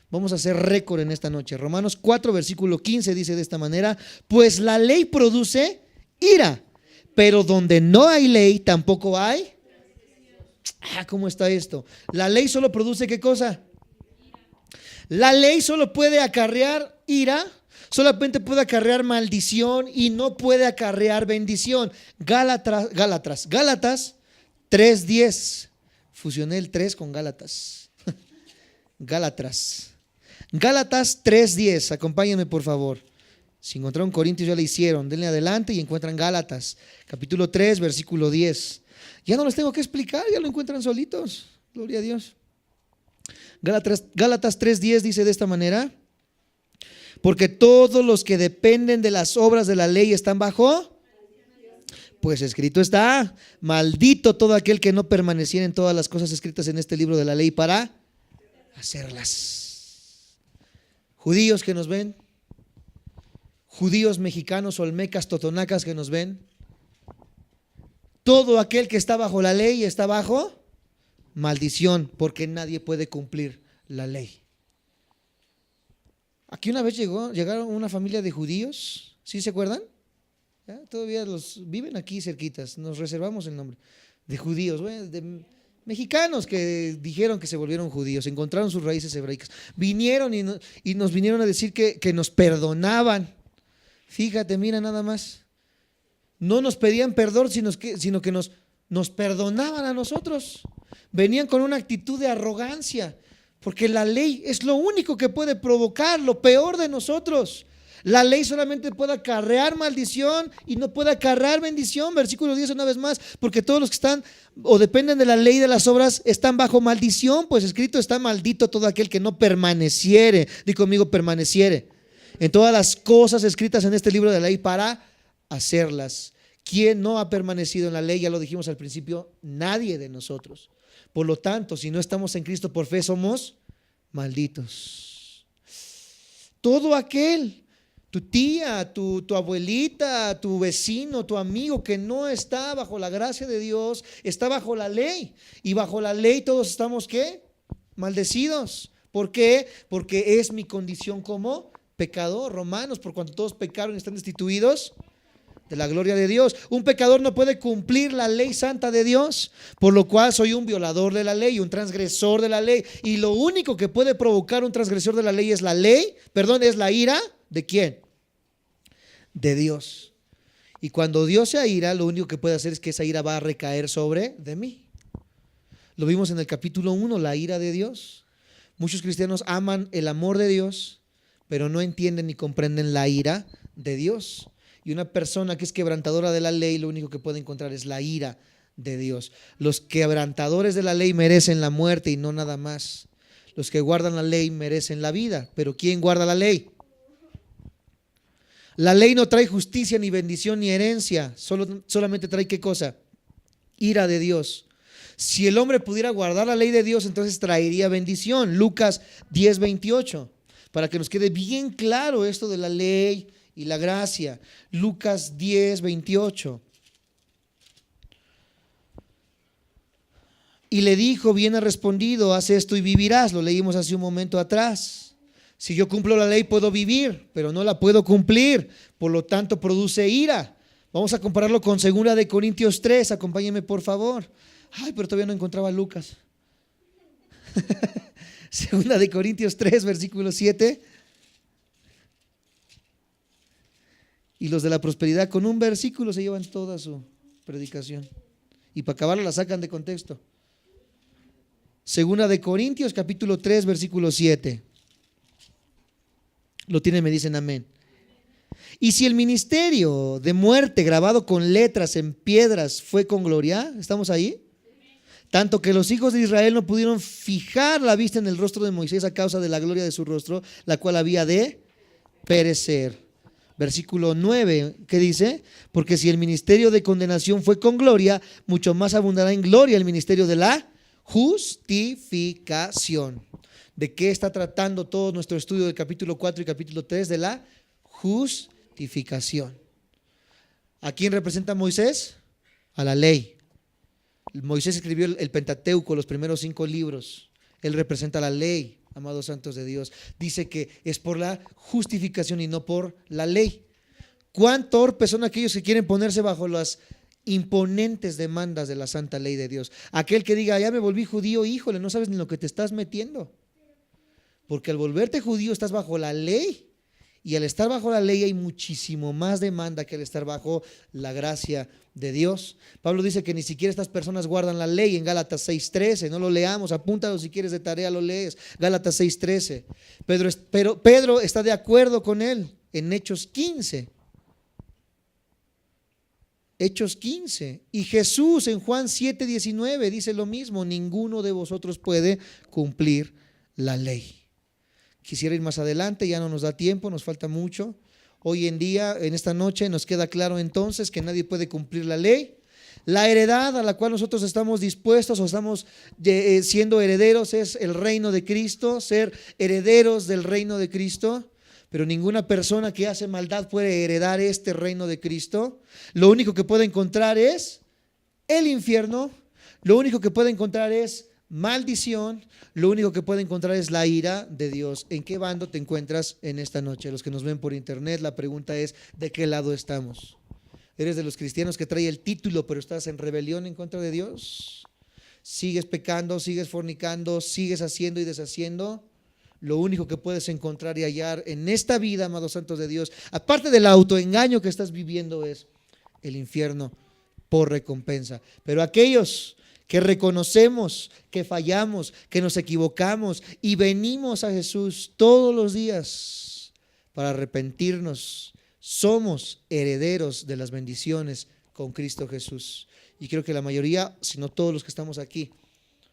Vamos a hacer récord en esta noche. Romanos 4, versículo 15 dice de esta manera: pues la ley produce ira. Pero donde no hay ley, tampoco hay. ¿Cómo está esto? La ley solo produce ¿qué cosa? La ley solo puede acarrear ira, solamente puede acarrear maldición y no puede acarrear bendición. Gálatas 3:10. Fusioné el 3 con Gálatas. Gálatas 3:10. Acompáñenme por favor. Si encontraron Corintios ya le hicieron. Denle adelante y encuentran Gálatas, capítulo 3, versículo 10. Ya no les tengo que explicar, ya lo encuentran solitos. Gloria a Dios. Gálatas 3:10 dice de esta manera: porque todos los que dependen de las obras de la ley están bajo, pues escrito está, maldito todo aquel que no permaneciera en todas las cosas escritas en este libro de la ley para hacerlas. Judíos que nos ven, judíos mexicanos, olmecas, totonacas que nos ven, todo aquel que está bajo la ley está bajo maldición, porque nadie puede cumplir la ley. Aquí una vez llegaron una familia de judíos, ¿sí se acuerdan? ¿Ya? Todavía los viven aquí cerquitas, nos reservamos el nombre, de judíos, de mexicanos que dijeron que se volvieron judíos, encontraron sus raíces hebraicas, vinieron y nos vinieron a decir que nos perdonaban. Fíjate, mira nada más, no nos pedían perdón, sino que nos perdonaban a nosotros. Venían con una actitud de arrogancia, porque la ley es lo único que puede provocar lo peor de nosotros. La ley solamente puede acarrear maldición y no puede acarrear bendición. Versículo 10 una vez más: porque todos los que están o dependen de la ley de las obras están bajo maldición, pues escrito está, maldito todo aquel que no permaneciere. Di conmigo, permaneciere en todas las cosas escritas en este libro de la ley para hacerlas. ¿Quién no ha permanecido en la ley? Ya lo dijimos al principio, nadie de nosotros. Por lo tanto, si no estamos en Cristo por fe, somos malditos. Todo aquel, tu tía, tu abuelita, tu vecino, tu amigo que no está bajo la gracia de Dios, está bajo la ley. Y bajo la ley todos estamos ¿qué? Maldecidos. ¿Por qué? Porque es mi condición como pecador. Romanos, por cuanto todos pecaron y están destituidos de la gloria de Dios. Un pecador no puede cumplir la ley santa de Dios, por lo cual soy un violador de la ley, un transgresor de la ley. Y lo único que puede provocar un transgresor de la ley es la ira. ¿De quién? De Dios. Y cuando Dios se aira, lo único que puede hacer es que esa ira va a recaer sobre de mí. Lo vimos en el capítulo 1, la ira de Dios. Muchos cristianos aman el amor de Dios, pero no entienden ni comprenden la ira de Dios. Y una persona que es quebrantadora de la ley, lo único que puede encontrar es la ira de Dios. Los quebrantadores de la ley merecen la muerte y no nada más. Los que guardan la ley merecen la vida. Pero ¿quién guarda la ley? La ley no trae justicia, ni bendición, ni herencia. Solamente trae ¿qué cosa? Ira de Dios. Si el hombre pudiera guardar la ley de Dios, entonces traería bendición. Lucas 10:28. Para que nos quede bien claro esto de la ley y la gracia. Lucas 10:28. Y le dijo: bien has respondido, haz esto y vivirás. Lo leímos hace un momento atrás. Si yo cumplo la ley puedo vivir, pero no la puedo cumplir, por lo tanto produce ira. Vamos a compararlo con 2 de Corintios 3. Acompáñenme por favor. Pero todavía no encontraba Lucas. 2 de Corintios 3, versículo 7. Y los de la prosperidad con un versículo se llevan toda su predicación. Y para acabarlo la sacan de contexto. 2 de Corintios capítulo 3, versículo 7. Lo tienen, me dicen amén. Y si el ministerio de muerte grabado con letras en piedras fue con gloria, ¿estamos ahí? Tanto que los hijos de Israel no pudieron fijar la vista en el rostro de Moisés a causa de la gloria de su rostro, la cual había de perecer. Versículo 9, ¿qué dice? Porque si el ministerio de condenación fue con gloria, mucho más abundará en gloria el ministerio de la justificación. ¿De qué está tratando todo nuestro estudio del capítulo 4 y capítulo 3? De la justificación. ¿A quién representa Moisés? A la ley. Moisés escribió el Pentateuco, los primeros 5 libros. Él representa la ley, amados santos de Dios. Dice que es por la justificación y no por la ley. Cuán torpes son aquellos que quieren ponerse bajo las imponentes demandas de la santa ley de Dios. Aquel que diga, ya me volví judío, híjole, no sabes ni lo que te estás metiendo. Porque al volverte judío estás bajo la ley. Y al estar bajo la ley hay muchísimo más demanda que al estar bajo la gracia de Dios. Pablo dice que ni siquiera estas personas guardan la ley en Gálatas 6:13. No lo leamos, apúntalo si quieres de tarea, lo lees. Gálatas 6:13. Pedro está de acuerdo con él en Hechos 15. Hechos 15. Y Jesús en Juan 7:19 dice lo mismo: ninguno de vosotros puede cumplir la ley. Quisiera ir más adelante, ya no nos da tiempo, nos falta mucho. Hoy en día, en esta noche, nos queda claro entonces que nadie puede cumplir la ley. La heredad a la cual nosotros estamos dispuestos o estamos siendo herederos es el reino de Cristo, ser herederos del reino de Cristo. Pero ninguna persona que hace maldad puede heredar este reino de Cristo. Lo único que puede encontrar es el infierno. Lo único que puede encontrar es maldición. Lo único que puede encontrar es la ira de Dios. ¿En qué bando te encuentras en esta noche? Los que nos ven por internet, la pregunta es: ¿de qué lado estamos? ¿Eres de los cristianos que trae el título pero estás en rebelión en contra de Dios? ¿Sigues pecando, sigues fornicando, sigues haciendo y deshaciendo? Lo único que puedes encontrar y hallar en esta vida, amados santos de Dios, aparte del autoengaño que estás viviendo, es el infierno por recompensa. Pero aquellos que reconocemos que fallamos, que nos equivocamos y venimos a Jesús todos los días para arrepentirnos, somos herederos de las bendiciones con Cristo Jesús. Y creo que la mayoría, si no todos los que estamos aquí,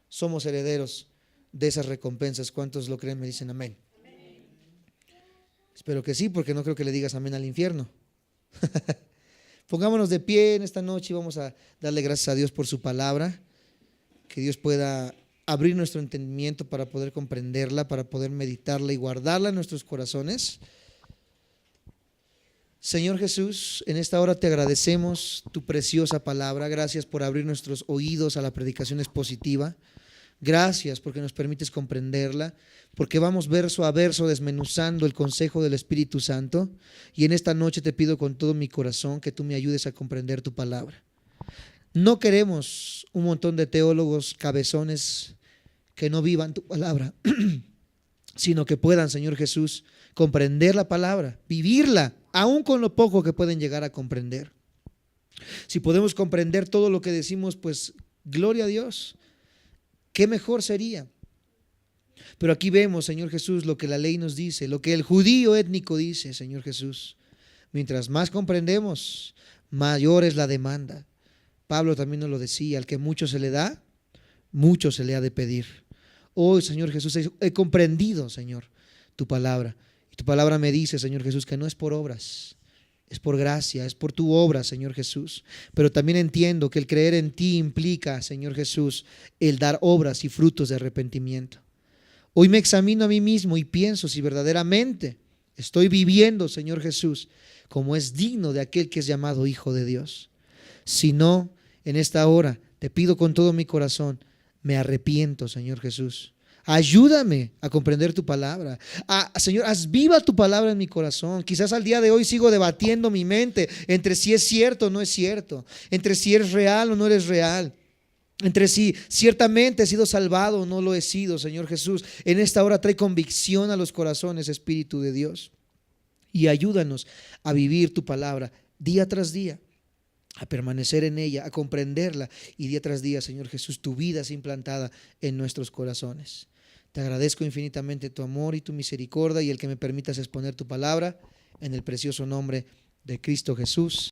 somos herederos de esas recompensas. ¿Cuántos lo creen? Me dicen amén. Amén. Espero que sí, porque no creo que le digas amén al infierno. Pongámonos de pie en esta noche y vamos a darle gracias a Dios por su palabra. Que Dios pueda abrir nuestro entendimiento para poder comprenderla, para poder meditarla y guardarla en nuestros corazones. Señor Jesús, en esta hora te agradecemos tu preciosa palabra. Gracias por abrir nuestros oídos a la predicación expositiva. Gracias porque nos permites comprenderla, porque vamos verso a verso desmenuzando el consejo del Espíritu Santo. Y en esta noche te pido con todo mi corazón que tú me ayudes a comprender tu palabra. No queremos un montón de teólogos cabezones que no vivan tu palabra, sino que puedan, Señor Jesús, comprender la palabra, vivirla, aún con lo poco que pueden llegar a comprender. Si podemos comprender todo lo que decimos, pues gloria a Dios. ¿Qué mejor sería? Pero aquí vemos, Señor Jesús, lo que la ley nos dice, lo que el judío étnico dice, Señor Jesús. Mientras más comprendemos, mayor es la demanda. Pablo también nos lo decía: al que mucho se le da, mucho se le ha de pedir. Hoy, Señor Jesús, he comprendido, Señor, tu palabra. Y tu palabra me dice, Señor Jesús, que no es por obras, es por gracia, es por tu obra, Señor Jesús. Pero también entiendo que el creer en ti implica, Señor Jesús, el dar obras y frutos de arrepentimiento. Hoy me examino a mí mismo y pienso si verdaderamente estoy viviendo, Señor Jesús, como es digno de aquel que es llamado Hijo de Dios. Si no, en esta hora te pido con todo mi corazón, me arrepiento, Señor Jesús. Ayúdame a comprender tu palabra. Señor, haz viva tu palabra en mi corazón. Quizás al día de hoy sigo debatiendo mi mente entre si es cierto o no es cierto, entre si eres real o no eres real, entre si ciertamente he sido salvado o no lo he sido. Señor Jesús, en esta hora trae convicción a los corazones, Espíritu de Dios, y ayúdanos a vivir tu palabra día tras día, a permanecer en ella, a comprenderla, y día tras día, Señor Jesús, tu vida es implantada en nuestros corazones. Te agradezco infinitamente tu amor y tu misericordia y el que me permitas exponer tu palabra en el precioso nombre de Cristo Jesús.